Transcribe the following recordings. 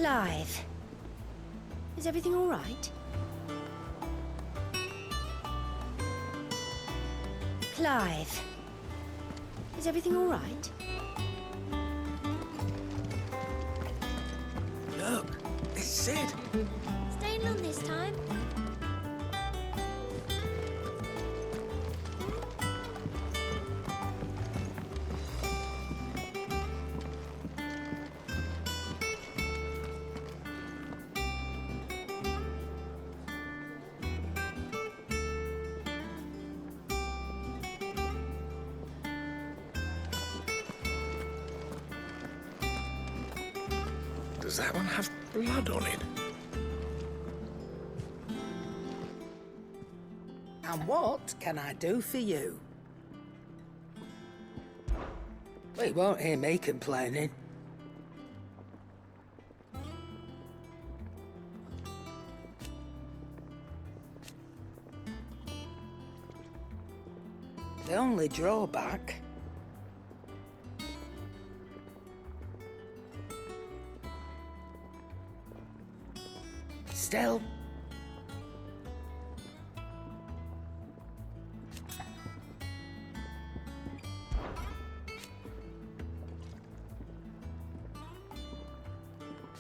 Clive. Is everything all right? Clive. Is everything all right? Look, it's Sid. Staying long this time? Does that one have blood on it? And what can I do for you? Well, you won't hear me complaining. The only drawback... Still...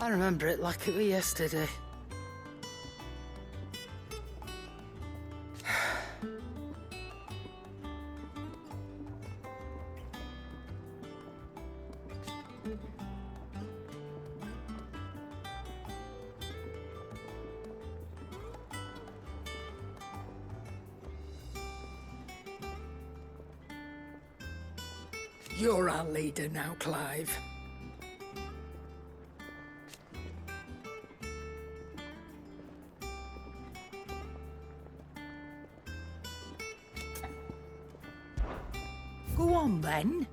I remember it like it was yesterday. You're our leader now, Clive. Go on, then.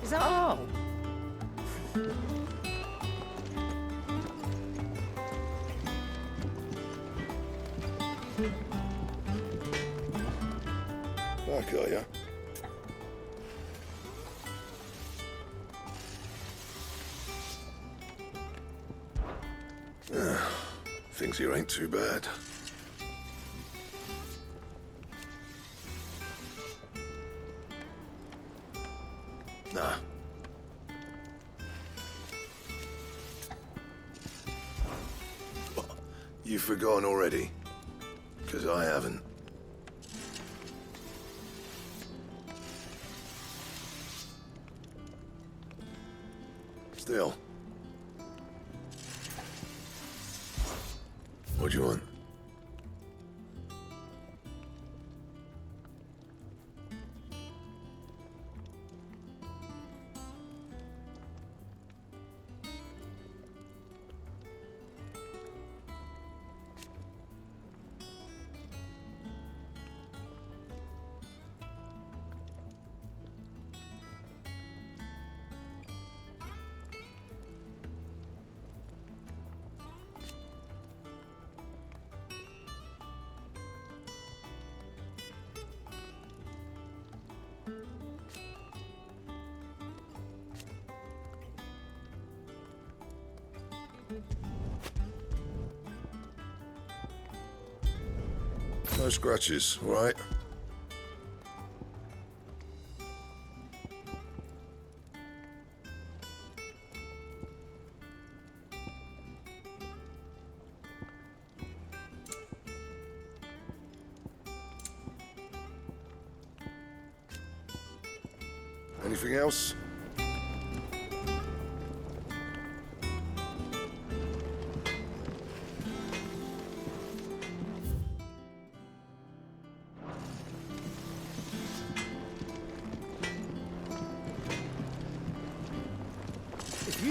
Is that all? Back, are ya? Things here ain't too bad. Nah. What? You've forgotten already? 'Cause I haven't. Still. What do you want? No scratches, all right? Anything else?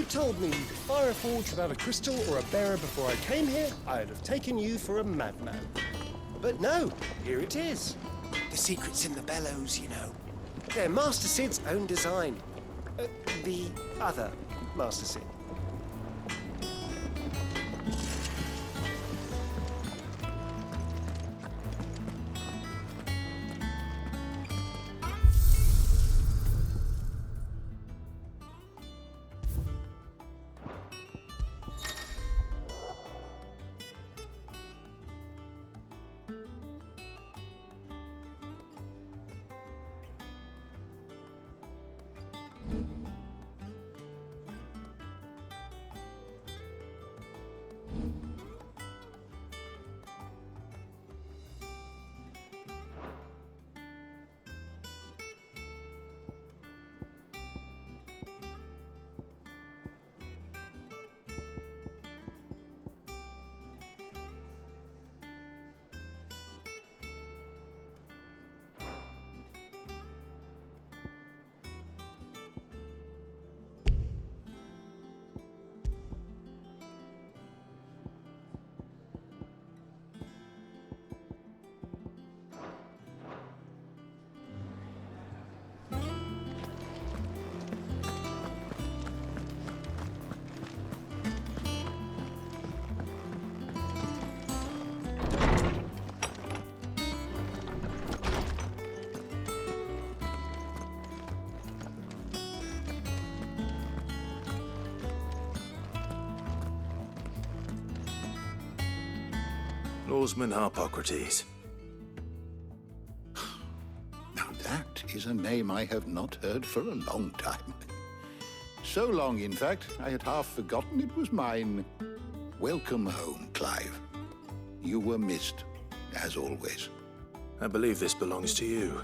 you told me you could fire a forge without a crystal or a bearer before I came here, I'd have taken you for a madman. But no, here it is. The secret's in the bellows, you know. They're Master Sid's own design. The other Master Sid. Lawsman Harpocrates. Now that is a name I have not heard for a long time. So long, in fact, I had half forgotten it was mine. Welcome home, Clive. You were missed, as always. I believe this belongs to you.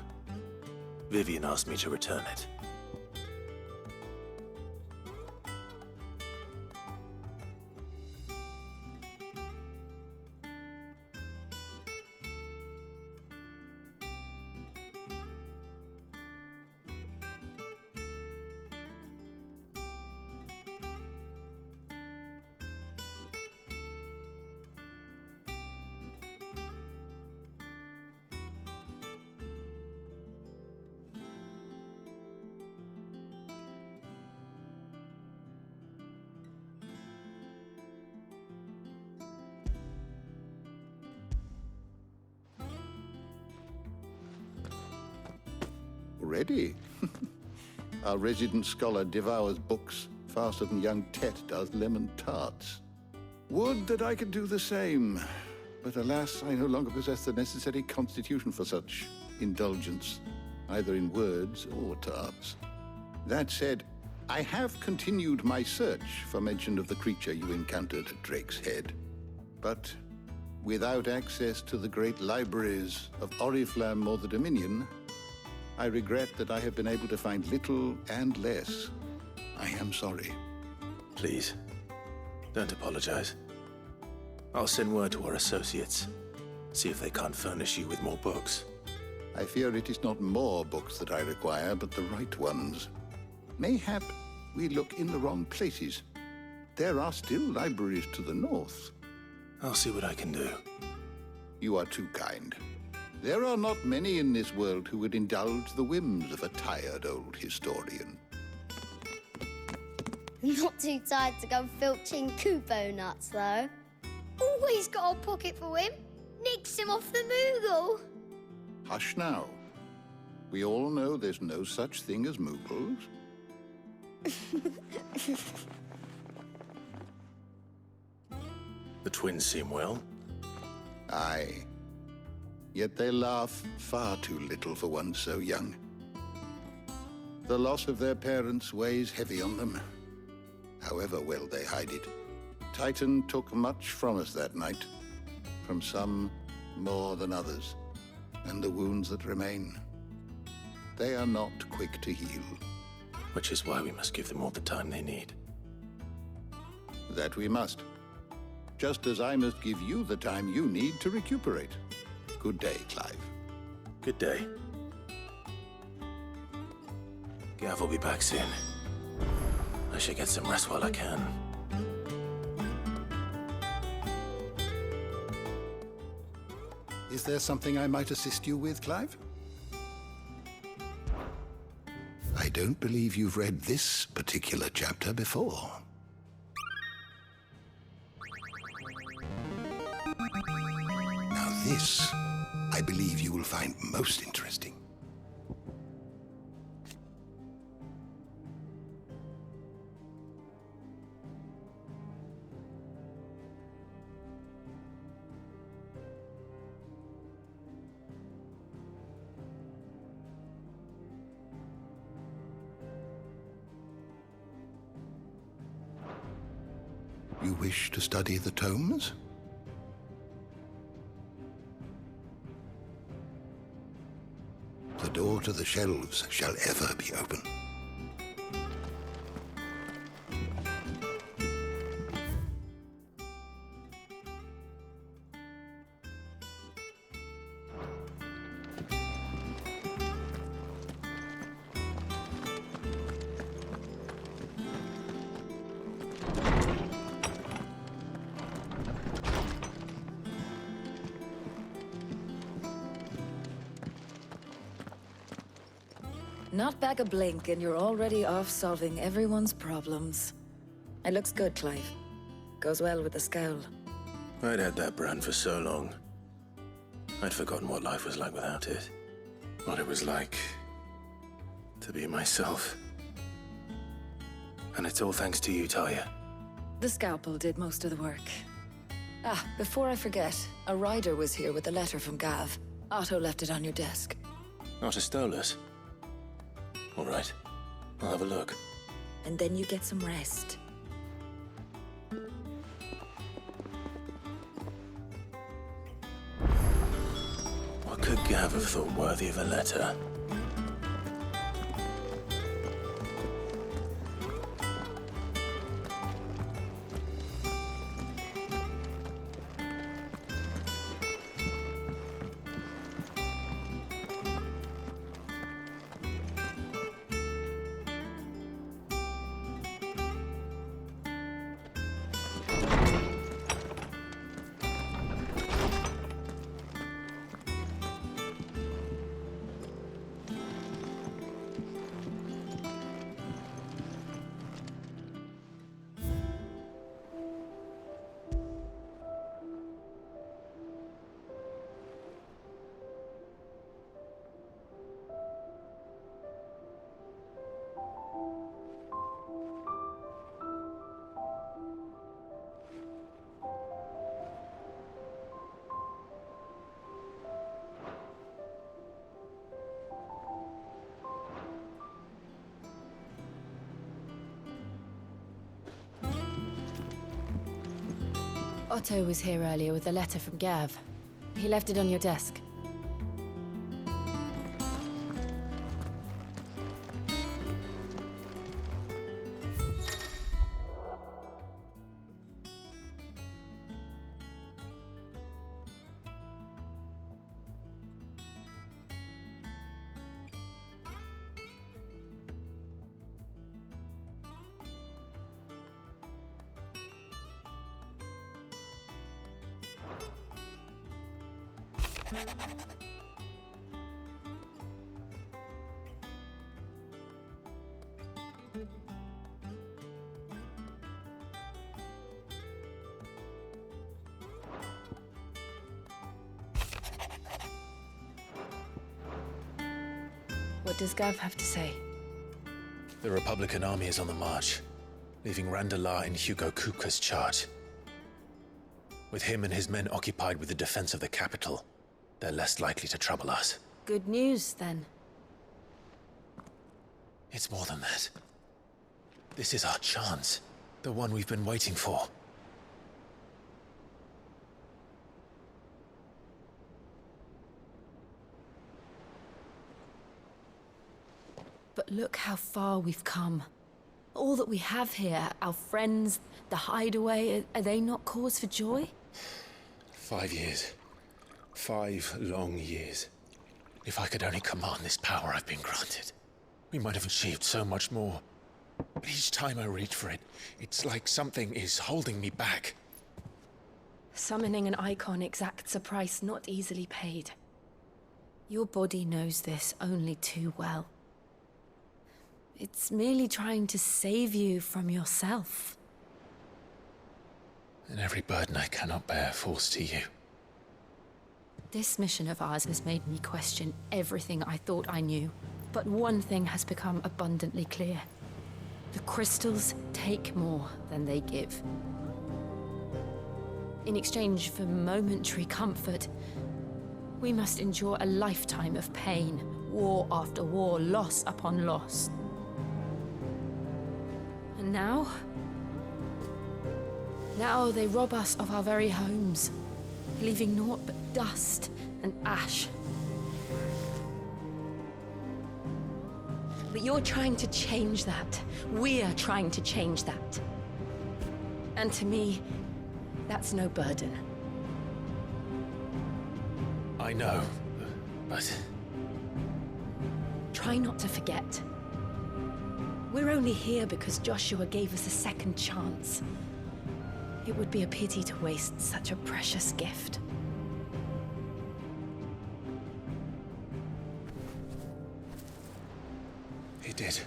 Vivian asked me to return it. Already? Our resident scholar devours books faster than young Tet does lemon tarts. Would that I could do the same. But alas, I no longer possess the necessary constitution for such indulgence, either in words or tarts. That said, I have continued my search for mention of the creature you encountered at Drake's Head. But without access to the great libraries of Oriflamme or the Dominion, I regret that I have been able to find little and less. I am sorry. Please, don't apologize. I'll send word to our associates. See if they can't furnish you with more books. I fear it is not more books that I require, but the right ones. Mayhap we look in the wrong places. There are still libraries to the north. I'll see what I can do. You are too kind. There are not many in this world who would indulge the whims of a tired old historian. Not too tired to go filching Kupo nuts, though. Always got a pocket for him. Nicks him off the Moogle. Hush now. We all know there's no such thing as Moogles. The twins seem well. Aye. Yet they laugh far too little for one so young. The loss of their parents weighs heavy on them, however well they hide it. Titan took much from us that night, from some more than others, and the wounds that remain, they are not quick to heal. Which is why we must give them all the time they need. That we must. Just as I must give you the time you need to recuperate. Good day, Clive. Good day. Gav will be back soon. I should get some rest while I can. Is there something I might assist you with, Clive? I don't believe you've read this particular chapter before. Now this, I believe you will find most interesting. You wish to study the tomes? The door to the shelves shall ever be open. Not back a blink, and you're already off solving everyone's problems. It looks good, Clive. Goes well with the scowl. I'd had that brand for so long. I'd forgotten what life was like without it. What it was like to be myself. And it's all thanks to you, Talia. The scalpel did most of the work. Ah, before I forget, a rider was here with a letter from Gav. Otto left it on your desk. Not a Stolas. All right. I'll have a look. And then you get some rest. What could Gav have thought worthy of a letter? Otto was here earlier with a letter from Gav. He left it on your desk. What does Gav have to say? The Republican army is on the march, leaving Randalar in Hugo Kupka's charge. With him and his men occupied with the defense of the capital, they're less likely to trouble us. Good news, then. It's more than that. This is our chance. The one we've been waiting for. But look how far we've come. All that we have here, our friends, the hideaway, are they not cause for joy? 5 years. 5 long years. If I could only command this power I've been granted, we might have achieved so much more. But each time I reach for it, it's like something is holding me back. Summoning an icon exacts a price not easily paid. Your body knows this only too well. It's merely trying to save you from yourself. And every burden I cannot bear falls to you. This mission of ours has made me question everything I thought I knew. But one thing has become abundantly clear. The crystals take more than they give. In exchange for momentary comfort, we must endure a lifetime of pain, war after war, loss upon loss. And now they rob us of our very homes, leaving naught but dust and ash. But you're trying to change that. We're trying to change that. And to me, that's no burden. I know, but... Try not to forget. We're only here because Joshua gave us a second chance. It would be a pity to waste such a precious gift. He did.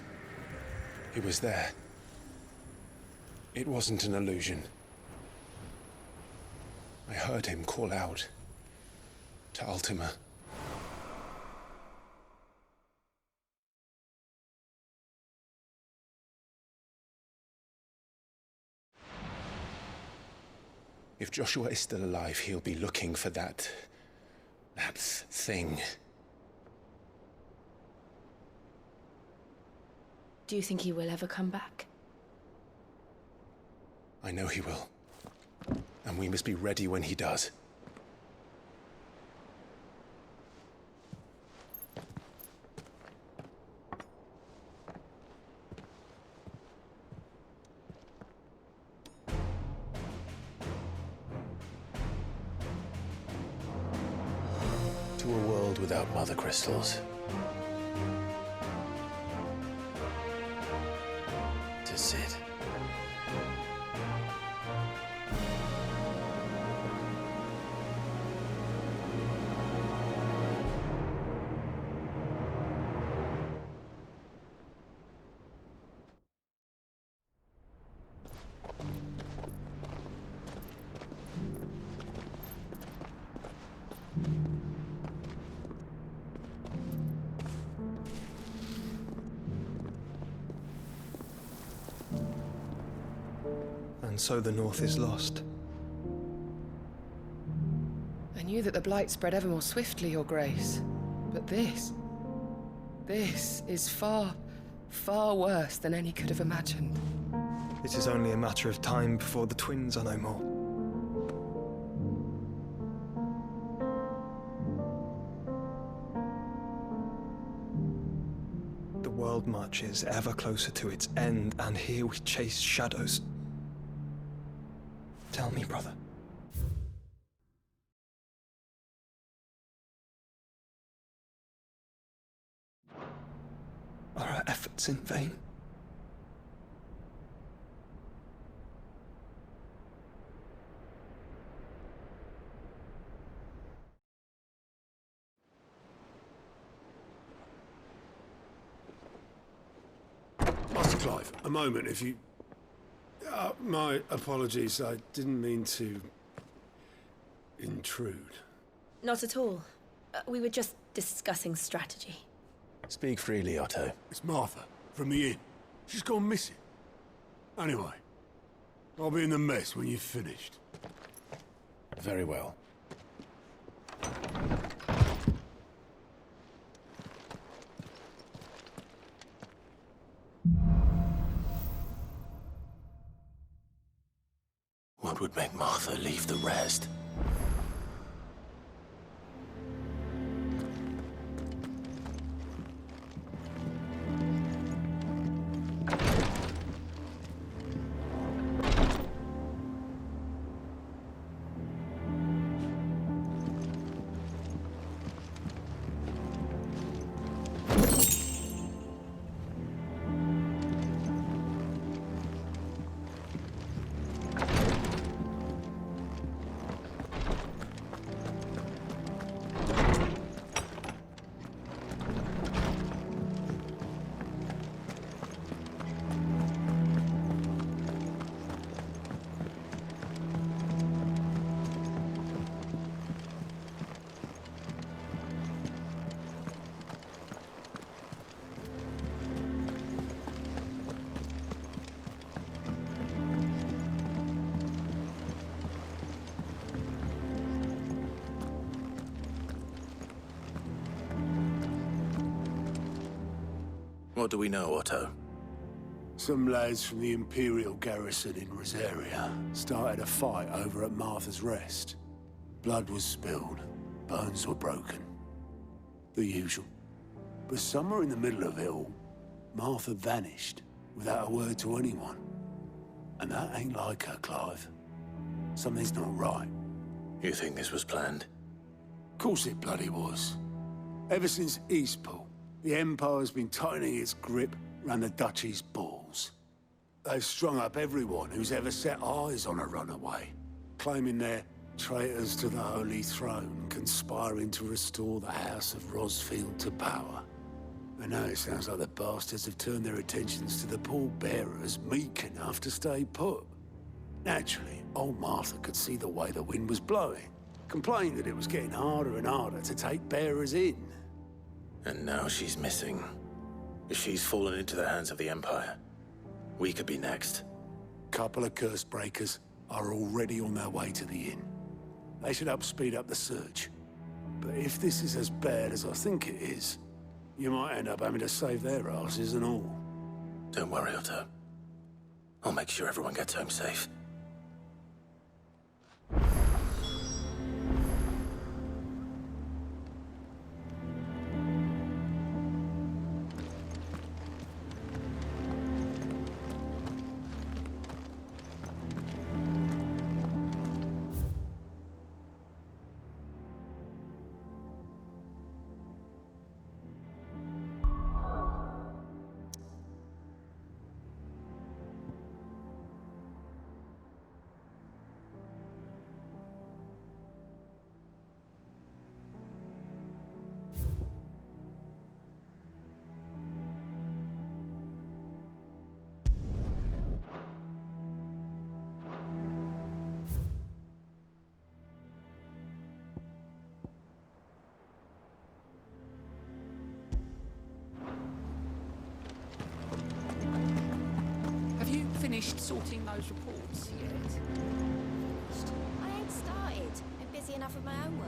He was there. It wasn't an illusion. I heard him call out to Ultima. If Joshua is still alive, he'll be looking for that thing. Do you think he will ever come back? I know he will. And we must be ready when he does. To a world without mother crystals. To Sid. And so the North is lost. I knew that the Blight spread ever more swiftly, Your Grace. But this is far, far worse than any could have imagined. It is only a matter of time before the twins are no more. The world marches ever closer to its end, and here we chase shadows. Tell me, brother. Are our efforts in vain? Master Clive, a moment, if you... my apologies, I didn't mean to... intrude. Not at all. We were just discussing strategy. Speak freely, Otto. It's Martha, from the inn. She's gone missing. Anyway, I'll be in the mess when you've finished. Very well. What would make Martha leave the rest? What do we know, Otto? Some lads from the Imperial garrison in Rosaria started a fight over at Martha's Rest. Blood was spilled, bones were broken. The usual. But somewhere in the middle of it all, Martha vanished without a word to anyone. And that ain't like her, Clive. Something's not right. You think this was planned? Of course it bloody was. Ever since Eastpool, the Empire's been tightening its grip round the Duchy's balls. They've strung up everyone who's ever set eyes on a runaway, claiming they're traitors to the Holy Throne, conspiring to restore the House of Rosfield to power. And now it sounds like the bastards have turned their attentions to the pallbearers meek enough to stay put. Naturally, old Martha could see the way the wind was blowing, complained that it was getting harder and harder to take bearers in. And now she's missing. If she's fallen into the hands of the Empire, we could be next. Couple of curse breakers are already on their way to the inn. They should help speed up the search. But if this is as bad as I think it is, you might end up having to save their asses and all. Don't worry, Otto. I'll make sure everyone gets home safe. Finished sorting those reports yet? I ain't started. I'm busy enough with my own work.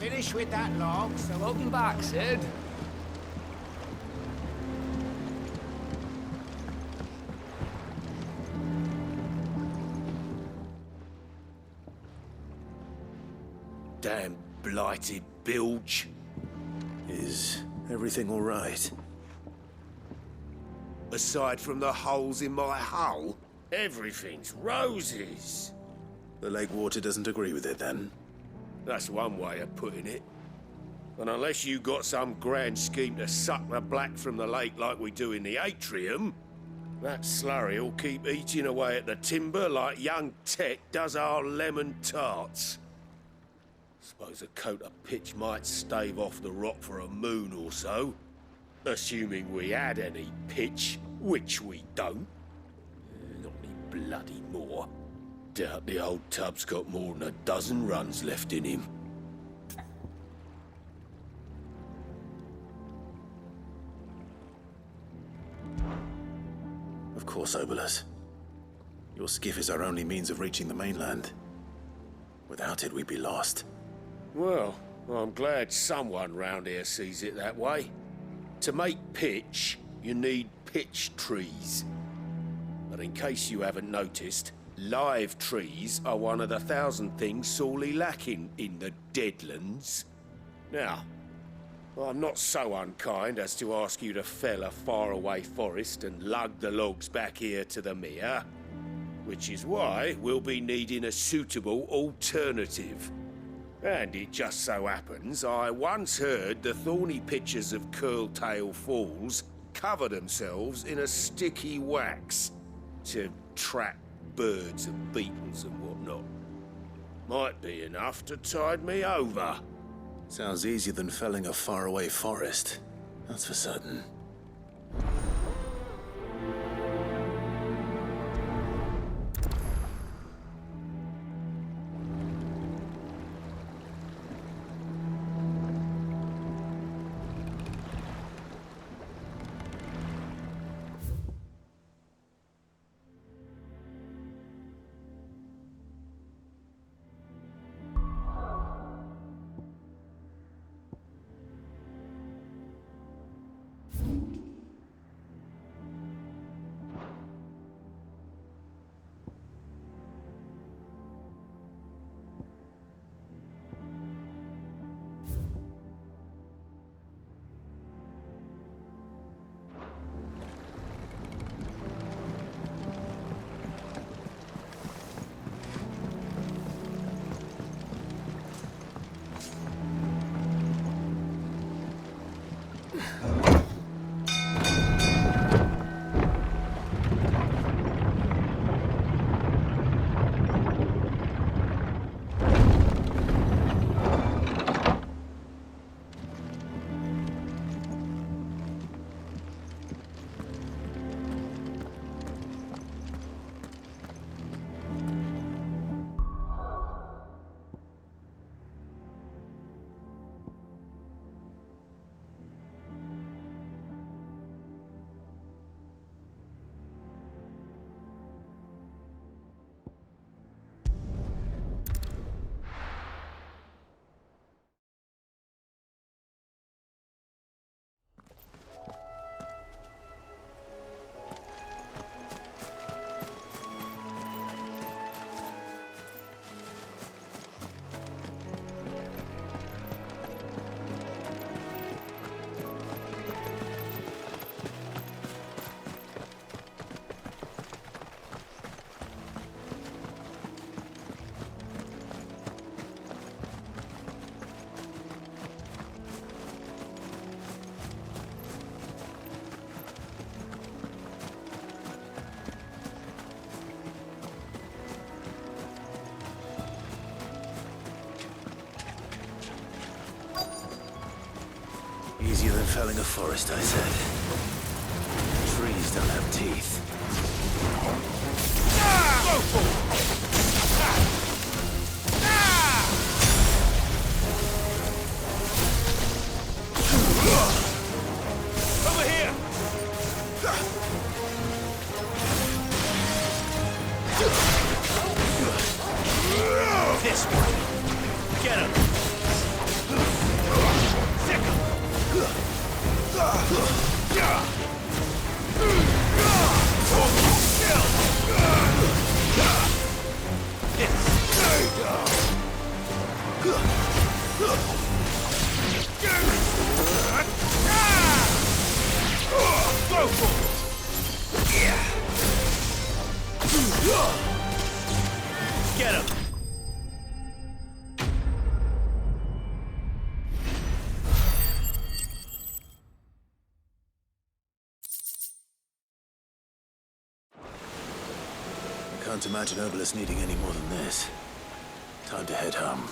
Finish with that log, so welcome back, Sid. Damn blighted bilge. Is everything all right? Aside from the holes in my hull, everything's roses. The lake water doesn't agree with it, then? That's one way of putting it. And unless you got some grand scheme to suck the black from the lake like we do in the atrium, that slurry will keep eating away at the timber like young Tech does our lemon tarts. Suppose a coat of pitch might stave off the rot for a moon or so. Assuming we had any pitch, which we don't. Not any bloody more. Doubt the old tub's got more than a dozen runs left in him. Of course, Obolus. Your skiff is our only means of reaching the mainland. Without it, we'd be lost. Well, I'm glad someone round here sees it that way. To make pitch, you need pitch trees. But in case you haven't noticed, live trees are one of the 1,000 things sorely lacking in the Deadlands. Now, I'm not so unkind as to ask you to fell a faraway forest and lug the logs back here to the mere, which is why we'll be needing a suitable alternative. And it just so happens I once heard the thorny pitchers of Curltail Falls cover themselves in a sticky wax to trap birds and beetles and whatnot. Might be enough to tide me over. Sounds easier than felling a faraway forest. That's for certain. Easier than felling a forest, I said. Trees don't have teeth. Go for it! Over here! This way! Get him! Sick him! Go for it! Get him! Can't imagine Obelisk needing any more than this. Time to head home.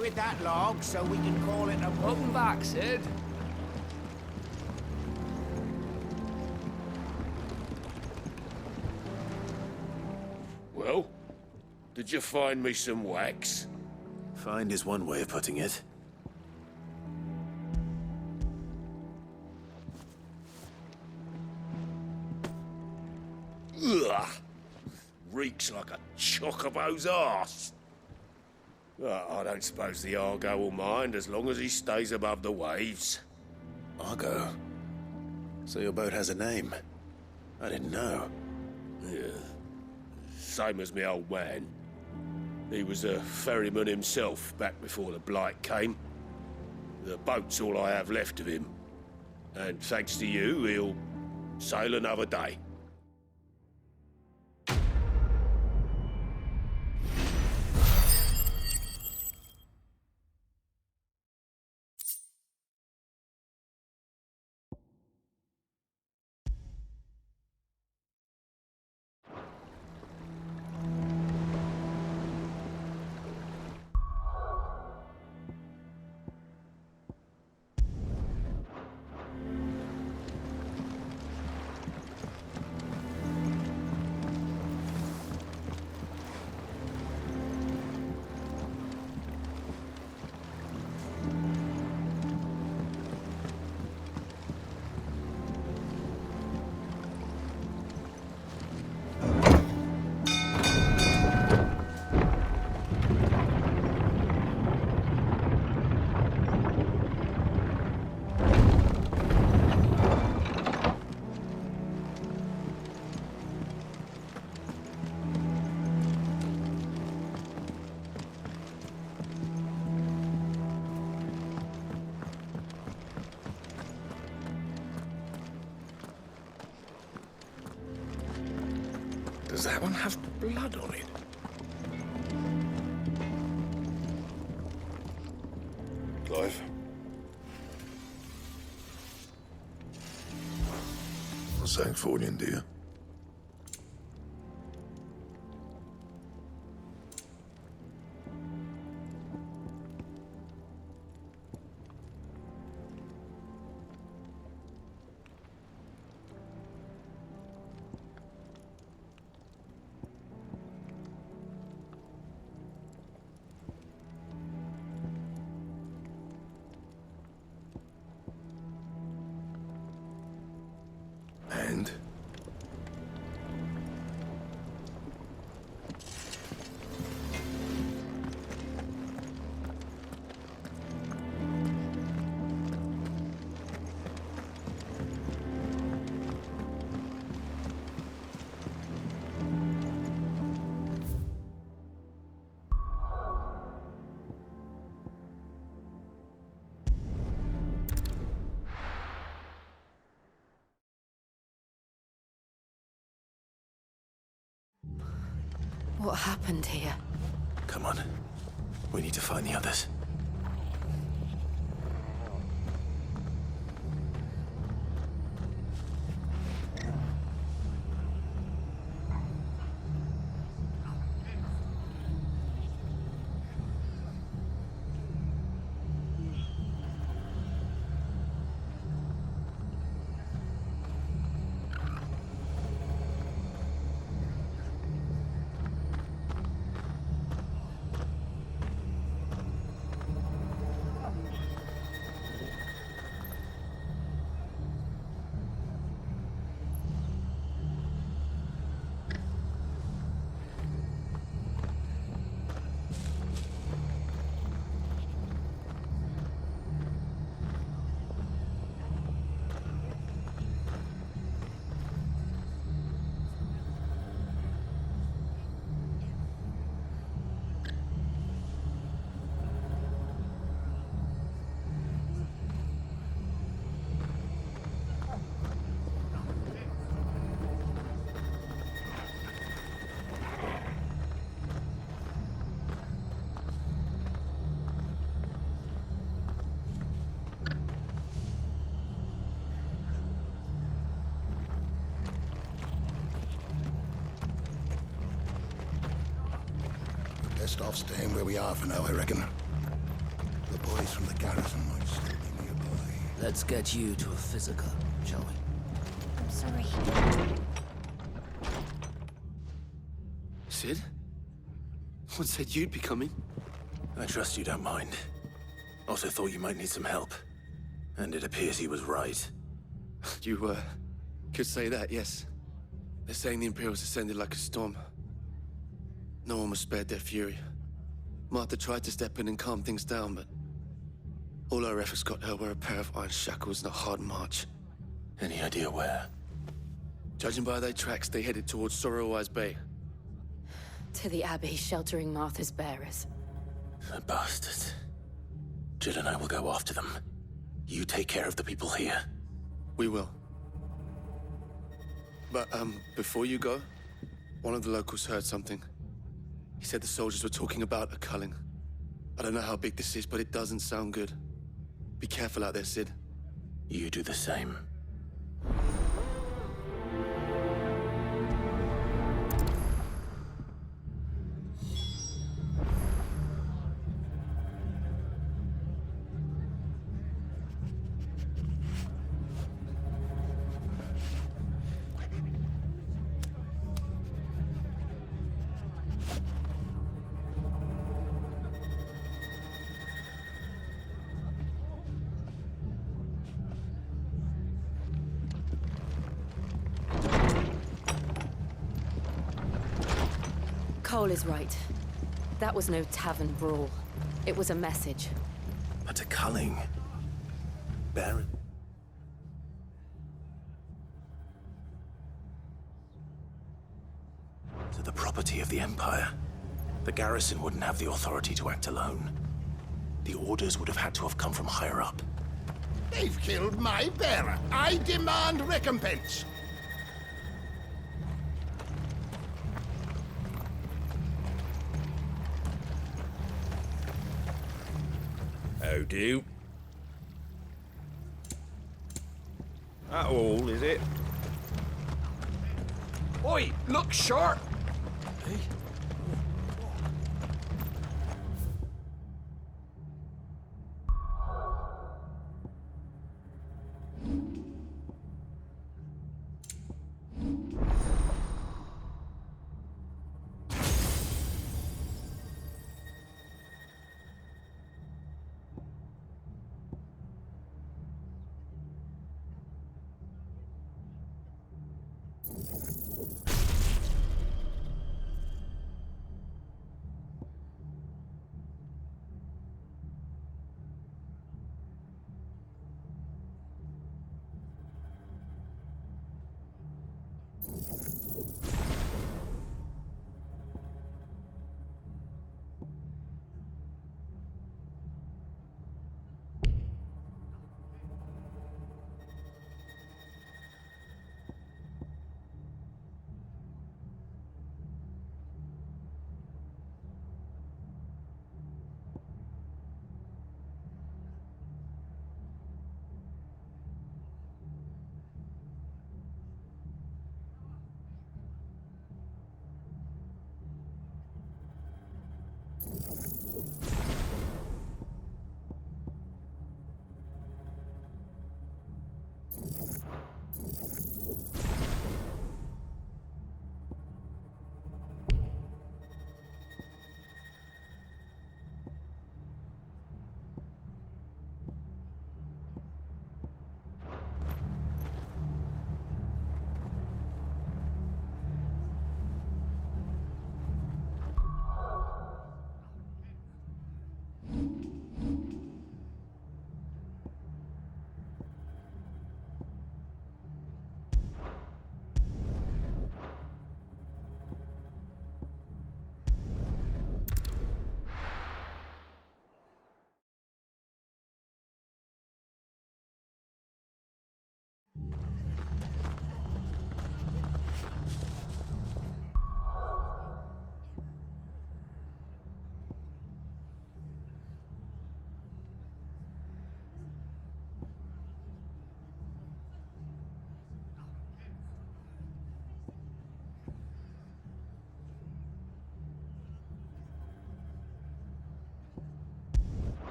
With that log so we can call it a Welcome back, Sid. Well, did you find me some wax? Find is one way of putting it. Ugh! Reeks like a chocobo's arse. I don't suppose the Argo will mind as long as he stays above the waves. Argo? So your boat has a name? I didn't know. Yeah. Same as me old man. He was a ferryman himself back before the Blight came. The boat's all I have left of him. And thanks to you, he'll sail another day. Does that one have blood on it? Clive? Not saying Fordian, do you? And? What happened here? Come on. We need to find the others. Best off staying where we are for now, I reckon. The boys from the garrison might still be nearby. Let's get you to a physical, shall we? I'm sorry. Sid? What said you'd be coming? I trust you don't mind. Also thought you might need some help. And it appears he was right. You, could say that, yes. They're saying the Imperials ascended like a storm. No one was spared their fury. Martha tried to step in and calm things down, but all our efforts got her were a pair of iron shackles and a hard march. Any idea where? Judging by their tracks, they headed towards Sorrowwise Bay. To the Abbey, sheltering Martha's bearers. The bastards. Jill and I will go after them. You take care of the people here. We will. But, before you go, one of the locals heard something. He said the soldiers were talking about a culling. I don't know how big this is, but it doesn't sound good. Be careful out there, Sid. You do the same. Cole is right. That was no tavern brawl. It was a message. But a culling. Baron. To the property of the Empire. The garrison wouldn't have the authority to act alone. The orders would have had to have come from higher up. They've killed my bearer. I demand recompense. How do? That all, is it? Oi, look sharp!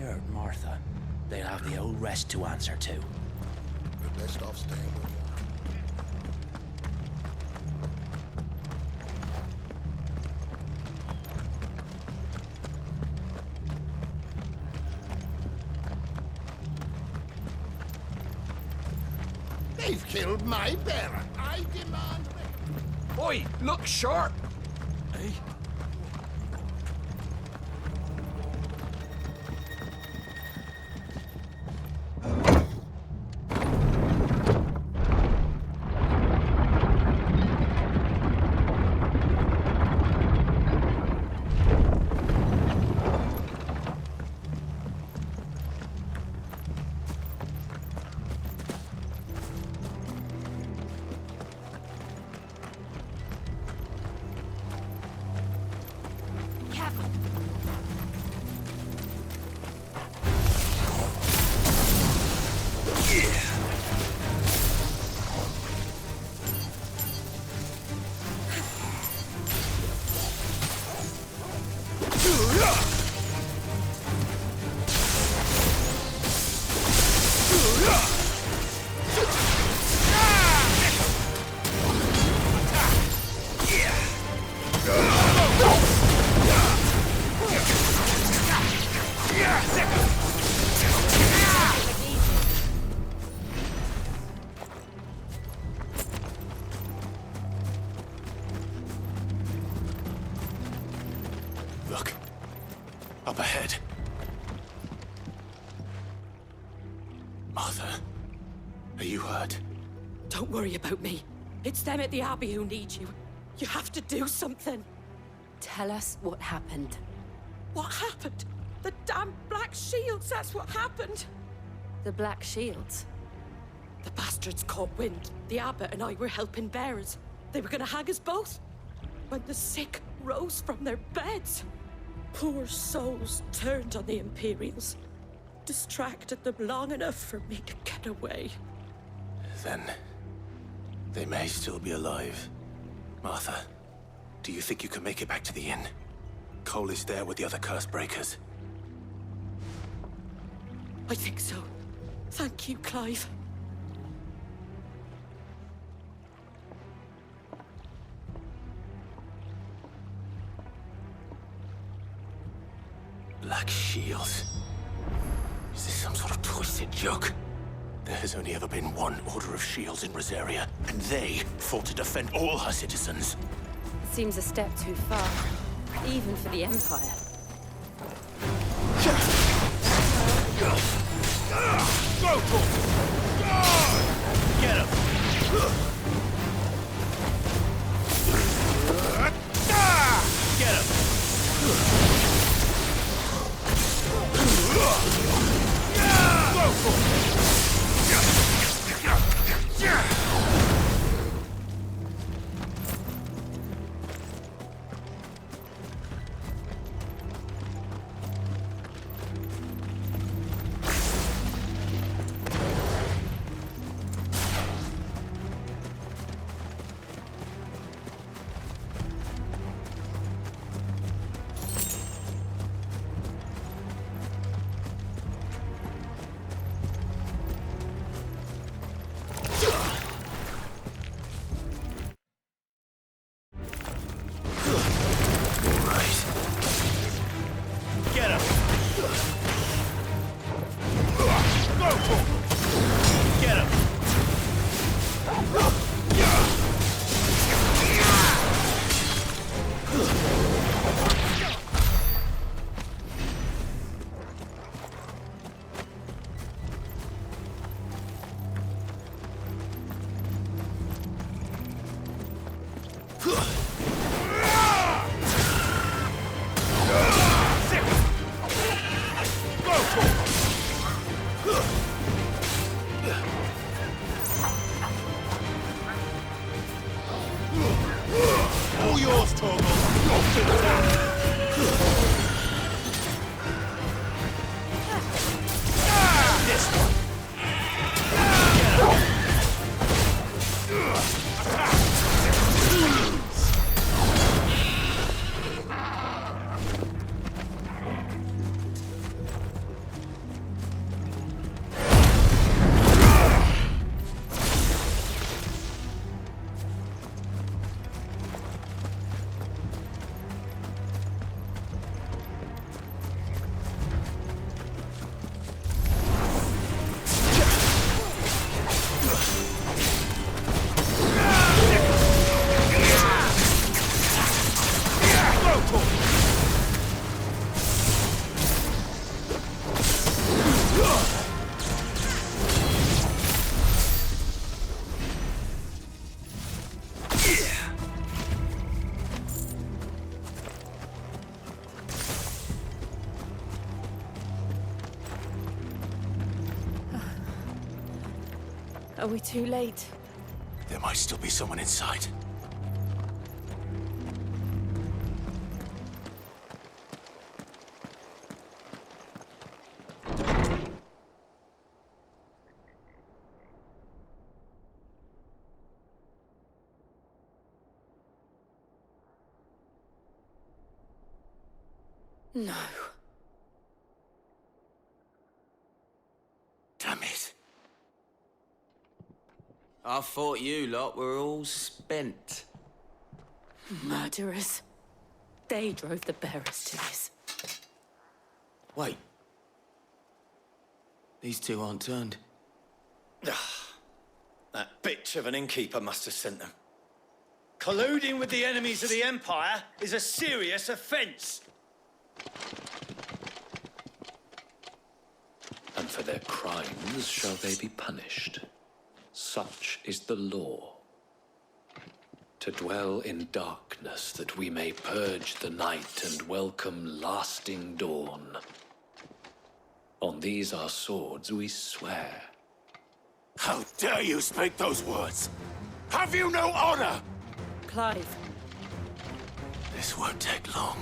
here, Martha. They'll have the old rest to answer to. We're best off staying where we are. They've killed my bearer. I demand... Oi, look sharp! Eh? Look. Up ahead. Martha, are you hurt? Don't worry about me. It's them at the Abbey who need you. You have to do something. Tell us what happened. What happened? The damn Black Shields, that's what happened. The Black Shields? The bastards caught wind. The abbot and I were helping bearers. They were gonna hang us both. When the sick rose from their beds, poor souls turned on the Imperials. Distracted them long enough for me to get away. Then they may still be alive. Martha, do you think you can make it back to the inn? Cole is there with the other curse breakers. I think so. Thank you, Clive. Black Shields? Is this some sort of twisted joke? There has only ever been one Order of Shields in Rosaria, and they fought to defend all her citizens. It seems a step too far, even for the Empire. Go for it! Get him! Get him! Go for it! Are we too late? There might still be someone inside. No. Damn it. I thought you lot were all spent. Murderers. They drove the bearers to this. Wait. These two aren't turned. That bitch of an innkeeper must have sent them. Colluding with the enemies of the Empire is a serious offence. And for their crimes shall they be punished. Such is the law. To dwell in darkness that we may purge the night and welcome lasting dawn. On these our swords we swear. How dare you speak those words? Have you no honor? Clive. This won't take long.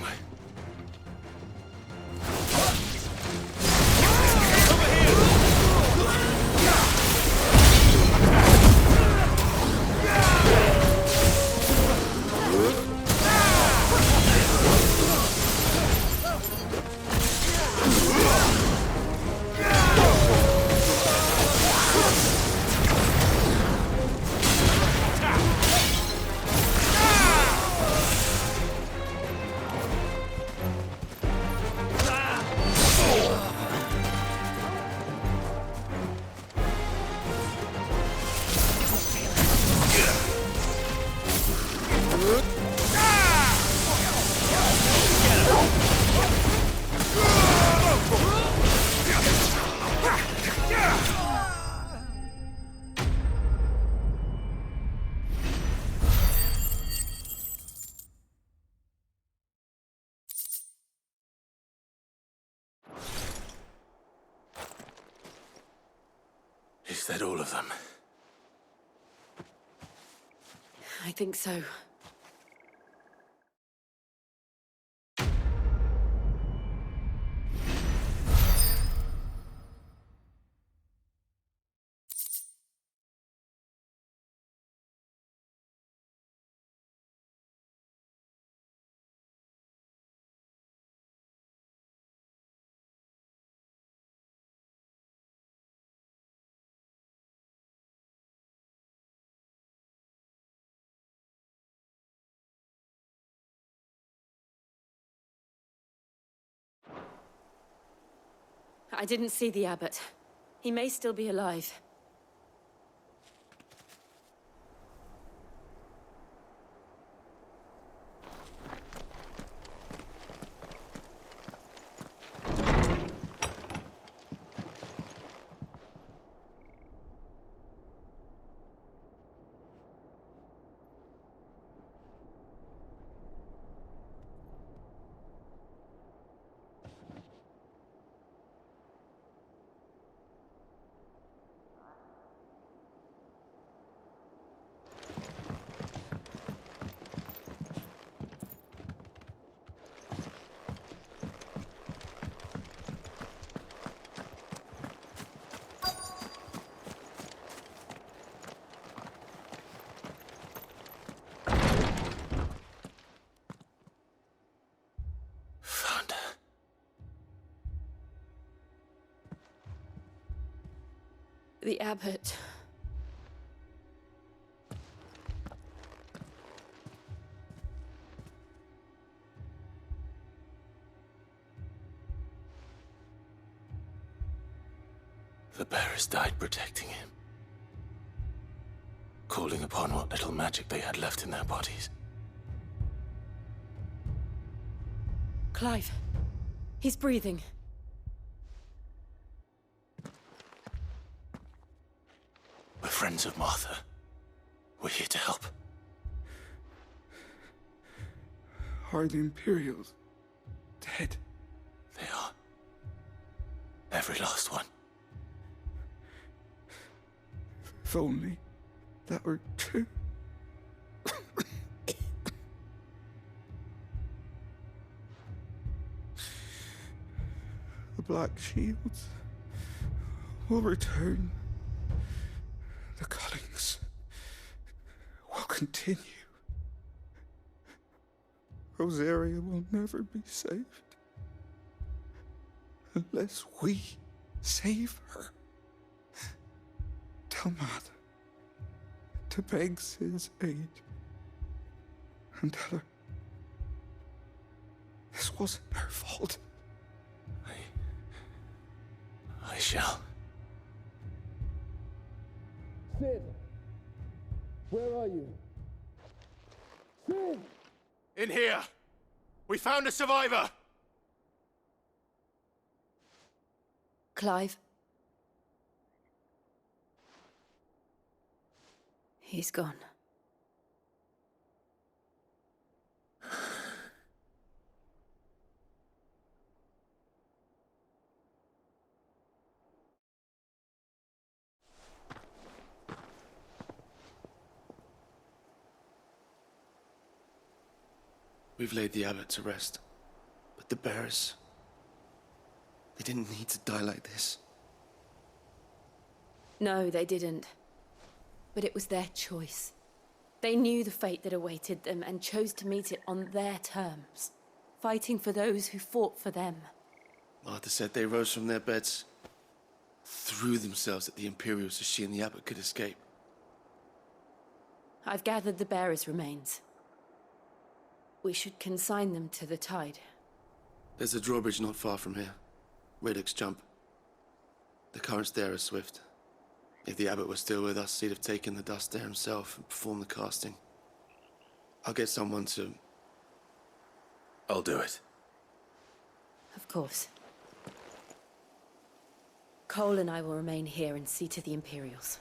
Is that all of them? I think so. I didn't see the abbot. He may still be alive. The abbot. The bearers died protecting him. Calling upon what little magic they had left in their bodies. Clive. He's breathing. We're friends of Martha. We're here to help. Are the Imperials dead? They are. Every last one. If only that were true. The Black Shields will return. The Cullings will continue. Rosaria will never be saved unless we save her. Tell Matt to beg Sid's aid and tell her this wasn't her fault. I shall. Sid! Where are you? Sid! In here! We found a survivor! Clive. He's gone. We've laid the abbot to rest. But the bearers... they didn't need to die like this. No, they didn't. But it was their choice. They knew the fate that awaited them and chose to meet it on their terms, fighting for those who fought for them. Martha said they rose from their beds, threw themselves at the Imperials so she and the abbot could escape. I've gathered the bearers' remains. We should consign them to the tide. There's a drawbridge not far from here. Reddick's Jump. The currents there are swift. If the abbot was still with us, he'd have taken the dust there himself and performed the casting. I'll get someone to... I'll do it. Of course. Cole and I will remain here and see to the Imperials.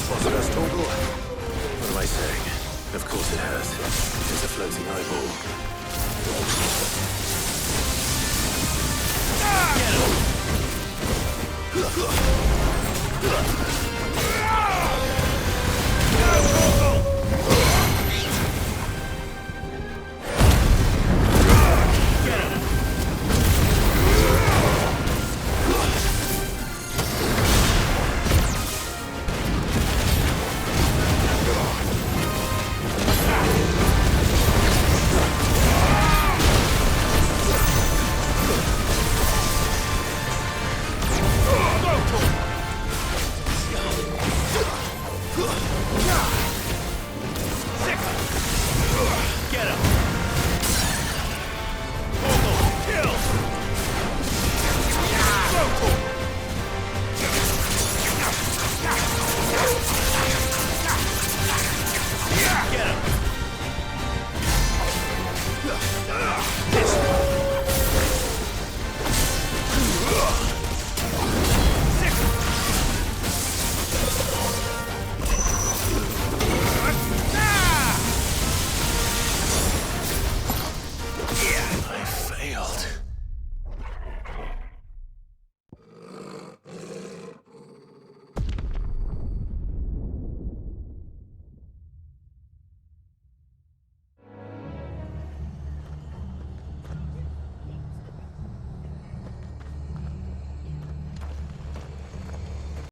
What's that total? What am I saying? Of course it has. It's a floating eyeball. Get him!